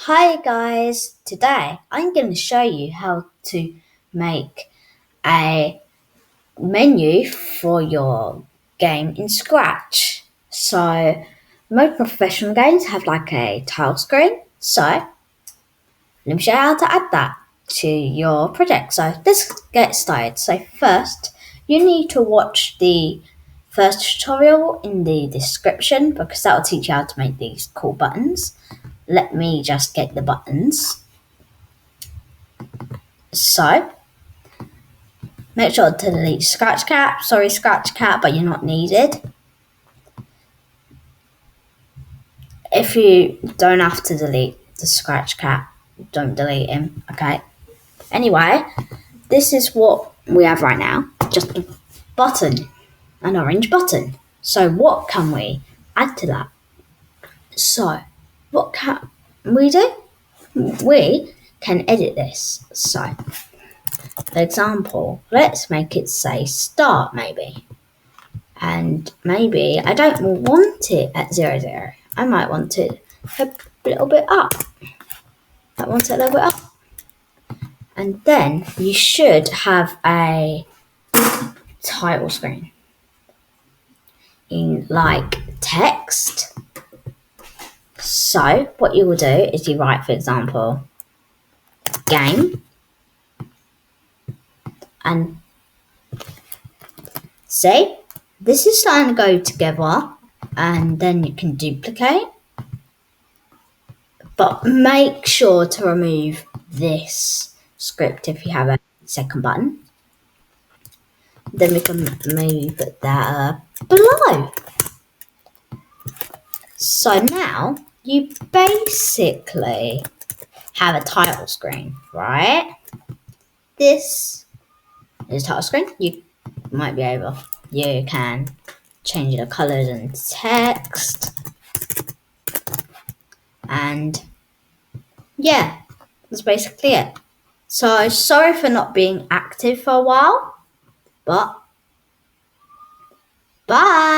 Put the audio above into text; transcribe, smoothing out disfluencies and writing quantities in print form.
Hi guys, today I'm going to show you how to make a menu for your game in Scratch. So most professional games have like a tile screen, so let me show you how to add that to your project. So let's get started. So first you need to watch the first tutorial in the description because that will teach you how to make these cool buttons. Let me just get the buttons. So, make sure to delete Scratch Cat. Sorry, Scratch Cat, but you're not needed. If you don't have to delete the Scratch Cat, don't delete him, okay? Anyway, this is what we have right now. Just a button, an orange button. So what can we add to that? So, what can we do? We can edit this. So, for example, let's make it say start maybe. And maybe I don't want it at 0, 0. I might want it a little bit up. I want it a little bit up. And then you should have a title screen in like text. So what you will do is you write, for example, game, and see, this is starting to go together, and then you can duplicate. But make sure to remove this script if you have a second button. Then we can move that below. So now you basically have a title screen, right? This is title screen. You might be able, you can change the colors and text. And yeah, that's basically it. So sorry for not being active for a while, but bye.